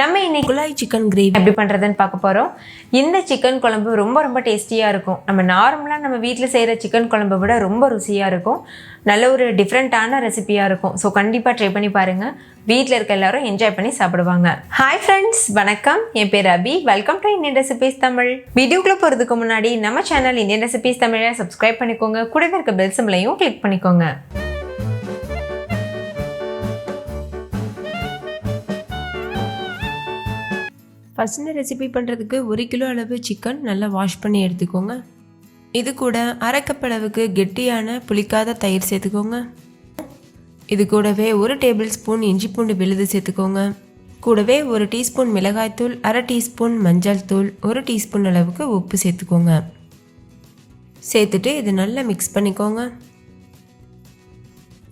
நம்ம இன்னைக்கு Mughlai chicken gravy எப்படி பண்ணுறதுன்னு பார்க்க போகிறோம். இந்த சிக்கன் குழம்பு ரொம்ப ரொம்ப டேஸ்டியாக இருக்கும். நம்ம நார்மலாக நம்ம வீட்டில் செய்கிற சிக்கன் குழம்பை விட ரொம்ப ருசியாக இருக்கும். நல்ல ஒரு டிஃப்ரெண்ட்டான ரெசிபியாக இருக்கும். ஸோ கண்டிப்பாக ட்ரை பண்ணி பாருங்கள். வீட்டில் இருக்க எல்லாரும் என்ஜாய் பண்ணி சாப்பிடுவாங்க. ஹாய் ஃப்ரெண்ட்ஸ், வணக்கம். என் பேர் Abhi. Welcome to Indian recipes Tamil. வீடியோக்குள்ளே போகிறதுக்கு முன்னாடி நம்ம சேனல் இந்தியன் ரெசிபீஸ் தமிழை சப்ஸ்கிரைப் பண்ணிக்கோங்க. கூடவே இருக்க பெல் சிம்பலையும் கிளிக் பண்ணிக்கோங்க. ஃபஸ்ட் இந்த ரெசிபி பண்ணுறதுக்கு 1 கிலோ அளவு சிக்கன் நல்லா வாஷ் பண்ணி எடுத்துக்கோங்க. இது கூட அரை கப் அளவுக்கு கெட்டியான புளிக்காத தயிர் சேர்த்துக்கோங்க. இது கூடவே 1 டேபிள் ஸ்பூன் இஞ்சி பூண்டு விழுது சேர்த்துக்கோங்க. கூடவே 1 டீஸ்பூன் மிளகாய்த்தூள், அரை டீஸ்பூன் மஞ்சள் தூள், 1 டீஸ்பூன் அளவுக்கு உப்பு சேர்த்துக்கோங்க. சேர்த்துட்டு இது நல்லா மிக்ஸ் பண்ணிக்கோங்க.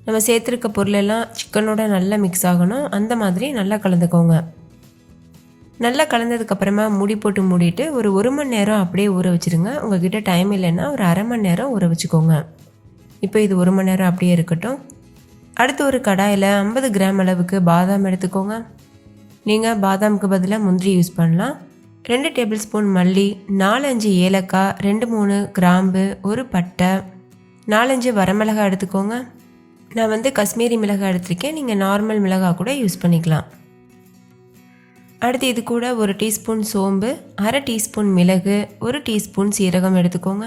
நம்ம சேர்த்துருக்க பொருளெல்லாம் சிக்கனோட நல்லா மிக்ஸ் ஆகணும். அந்த மாதிரி நல்லா கலந்துக்கோங்க. நல்லா கலந்ததுக்கப்புறமா மூடி போட்டு மூடிட்டு ஒரு மணி நேரம் அப்படியே ஊற வச்சுருங்க. உங்கள்கிட்ட டைம் இல்லைன்னா ஒரு அரை மணி நேரம் ஊற வச்சுக்கோங்க. இப்போ இது 1 மணி நேரம் அப்படியே இருக்கட்டும். அடுத்து ஒரு கடாயில் 50 கிராம் அளவுக்கு பாதாம் எடுத்துக்கோங்க. நீங்கள் பாதாமுக்கு பதிலாக முந்திரி யூஸ் பண்ணலாம். 2 டேபிள் ஸ்பூன் மல்லி, 4-5 ஏலக்காய், 2-3 கிராம்பு, 1 பட்டை, 4-5 வரமிளகாய் எடுத்துக்கோங்க. நான் காஷ்மீரி மிளகாய் எடுத்திருக்கேன். நீங்கள் நார்மல் மிளகாய் கூட யூஸ் பண்ணிக்கலாம். அடுத்து இது கூட 1 டீஸ்பூன் சோம்பு, அரை டீஸ்பூன் மிளகு, 1 டீஸ்பூன் சீரகம் எடுத்துக்கோங்க.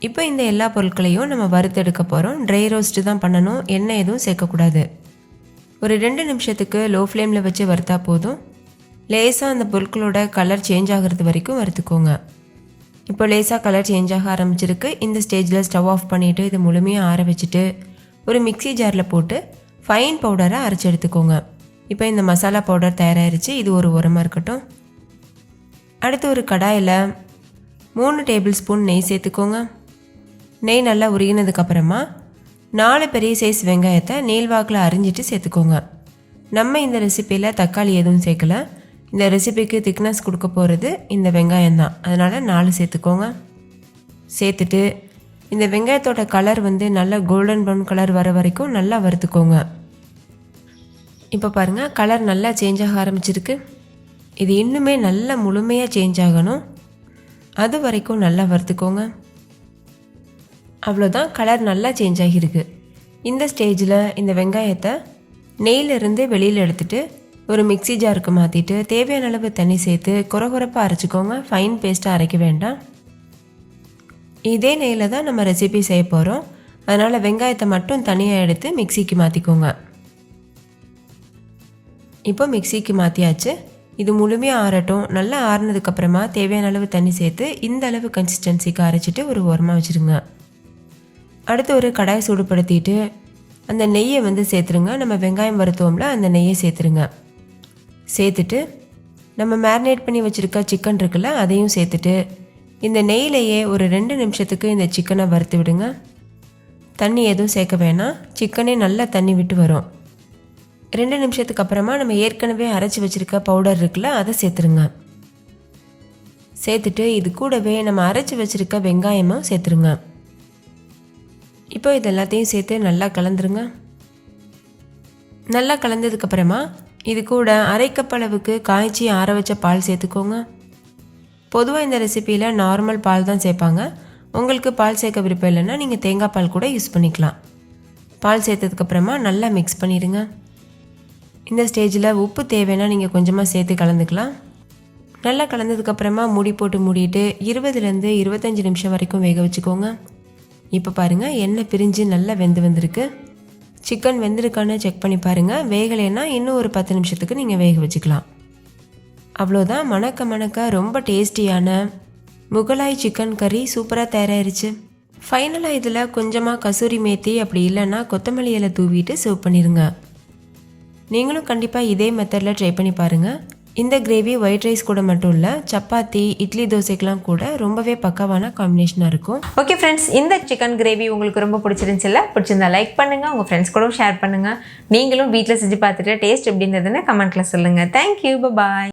இப்போ இந்த எல்லா பொருட்களையும் நம்ம வறுத்தெடுக்க போகிறோம். ட்ரை ரோஸ்ட்டு தான் பண்ணணும். எண்ணெய் எதுவும் சேர்க்கக்கூடாது. ஒரு 2 நிமிஷத்துக்கு லோ ஃப்ளேமில் வச்சு வறுத்தா போதும். லேசாக அந்த பொருட்களோட கலர் சேஞ்ச் ஆகிறது வரைக்கும் வறுத்துக்கோங்க. இப்போ லேசாக கலர் சேஞ்ச் ஆக ஆரம்பிச்சிருக்கு. இந்த ஸ்டேஜில் ஸ்டவ் ஆஃப் பண்ணிவிட்டு இது முழுமையாக ஆற வச்சுட்டு ஒரு மிக்ஸி ஜாரில் போட்டு ஃபைன் பவுடரை அரைச்சி எடுத்துக்கோங்க. இப்போ இந்த மசாலா பவுடர் தயாராகிருச்சு. இது ஒரு உரமாக இருக்கட்டும். அடுத்து ஒரு கடாயில் 3 டேபிள் ஸ்பூன் நெய் சேர்த்துக்கோங்க. நெய் நல்லா உருகினதுக்கப்புறமா 4 பெரிய சைஸ் வெங்காயத்தை நீள்வாக்கில் அரிஞ்சிட்டு சேர்த்துக்கோங்க. நம்ம இந்த ரெசிப்பியில் தக்காளி எதுவும் சேர்க்கலை. இந்த ரெசிபிக்கு திக்னஸ் கொடுக்க போகிறது இந்த வெங்காயம் தான். அதனால் 4 சேர்த்துக்கோங்க. சேர்த்துட்டு இந்த வெங்காயத்தோட கலர் நல்லா கோல்டன் ப்ரௌன் கலர் வர வரைக்கும் நல்லா வறுத்துக்கோங்க. இப்போ பாருங்கள், கலர் நல்லா சேஞ்ச் ஆக ஆரம்பிச்சிருக்கு. இது இன்னுமே நல்லா முழுமையாக சேஞ்ச் ஆகணும். அது வரைக்கும் நல்லா வறுத்துக்கோங்க. அவ்வளோதான், கலர் நல்லா சேஞ்ச் ஆகியிருக்கு. இந்த ஸ்டேஜில் இந்த வெங்காயத்தை நெய்யிலிருந்து வெளியில் எடுத்துகிட்டு ஒரு மிக்ஸி ஜாருக்கு மாற்றிட்டு தேவையான அளவு தண்ணி சேர்த்து குறகுறப்பாக அரைச்சிக்கோங்க. ஃபைன் பேஸ்ட்டாக அரைக்க வேண்டாம். இதே நெய்யில் தான் நம்ம ரெசிபி செய்ய போகிறோம். அதனால் வெங்காயத்தை மட்டும் தனியாக எடுத்து மிக்ஸிக்கு மாற்றிக்கோங்க. இப்போ மிக்ஸிக்கு மாற்றியாச்சு. இது முழுமையாக ஆறட்டும். நல்லா ஆறினதுக்கப்புறமா தேவையான அளவு தண்ணி சேர்த்து இந்த அளவு கன்சிஸ்டன்சிக்கு அரைச்சிட்டு ஒரு ஓரமாக வச்சுருங்க. அடுத்து ஒரு கடாய் சூடுபடுத்திட்டு அந்த நெய்யை சேர்த்துருங்க. நம்ம வெங்காயம் வறுத்தோம்ல, அந்த நெய்யை சேர்த்துருங்க. சேர்த்துட்டு நம்ம மேரினேட் பண்ணி வச்சுருக்க சிக்கன் இருக்குல்ல, அதையும் சேர்த்துட்டு இந்த நெய்யிலையே ஒரு 2 நிமிஷத்துக்கு இந்த சிக்கனை வறுத்து விடுங்க. தண்ணி எதுவும் சேர்க்க வேணாம். சிக்கனே நல்லா தண்ணி விட்டு வரும். 2 நிமிஷத்துக்கு அப்புறமா நம்ம ஏற்கனவே அரைச்சி வச்சுருக்க பவுடர் இருக்குல்ல, அதை சேர்த்துருங்க. சேர்த்துட்டு இது கூடவே நம்ம அரைச்சி வச்சுருக்க வெங்காயமும் சேர்த்துருங்க. இப்போ இது எல்லாத்தையும் சேர்த்து நல்லா கலந்துருங்க. நல்லா கலந்ததுக்கப்புறமா இது கூட அரை கப் அளவுக்கு காய்ச்சி ஆற வச்ச பால் சேர்த்துக்கோங்க. பொதுவாக இந்த ரெசிப்பியில் நார்மல் பால் தான் சேர்ப்பாங்க. உங்களுக்கு பால் சேர்க்க விருப்பம் இல்லைன்னா நீங்கள் தேங்காய் பால் கூட யூஸ் பண்ணிக்கலாம். பால் சேர்த்ததுக்கப்புறமா நல்லா மிக்ஸ் பண்ணிடுங்க. இந்த ஸ்டேஜில் உப்பு தேவைன்னா நீங்கள் கொஞ்சமாக சேர்த்து கலந்துக்கலாம். நல்லா கலந்ததுக்கப்புறமா மூடி போட்டு மூடிட்டு 20லேருந்து 25 நிமிஷம் வரைக்கும் வேக வச்சுக்கோங்க. இப்போ பாருங்கள், எண்ணெய் பிரிஞ்சு நல்லா வந்திருக்கு. சிக்கன் வெந்திருக்கான்னு செக் பண்ணி பாருங்கள். வேகலைன்னா இன்னும் ஒரு 10 நிமிஷத்துக்கு நீங்கள் வேக வச்சுக்கலாம். அவ்வளோதான், மணக்க ரொம்ப டேஸ்டியான முகலாய் சிக்கன் கறி சூப்பராக தயாராகிருச்சு. ஃபைனலாக இதில் கொஞ்சமாக கசூரி மேத்தி, அப்படி இல்லைன்னா கொத்தமல்லி இலை தூவிட்டு சர்வ் பண்ணிடுங்க. நீங்களும் கண்டிப்பாக இதே மெத்தடில் ட்ரை பண்ணி பாருங்கள். இந்த கிரேவி ஒயிட் ரைஸ் கூட மட்டும் இல்லை, சப்பாத்தி, இட்லி, தோசைக்கெலாம் கூட ரொம்பவே பக்காவான காம்பினேஷனாக இருக்கும். ஓகே ஃப்ரெண்ட்ஸ், இந்த சிக்கன் கிரேவி உங்களுக்கு ரொம்ப பிடிச்சிருந்துச்சுல்ல? பிடிச்சிருந்தா லைக் பண்ணுங்கள், உங்கள் ஃப்ரெண்ட்ஸ் கூட ஷேர் பண்ணுங்கள். நீங்களும் வீட்டில் செஞ்சு பார்த்துட்டு டேஸ்ட் எப்படி இருந்ததுன்னு கமெண்ட்டில் சொல்லுங்கள். தேங்க்யூ, பாய்.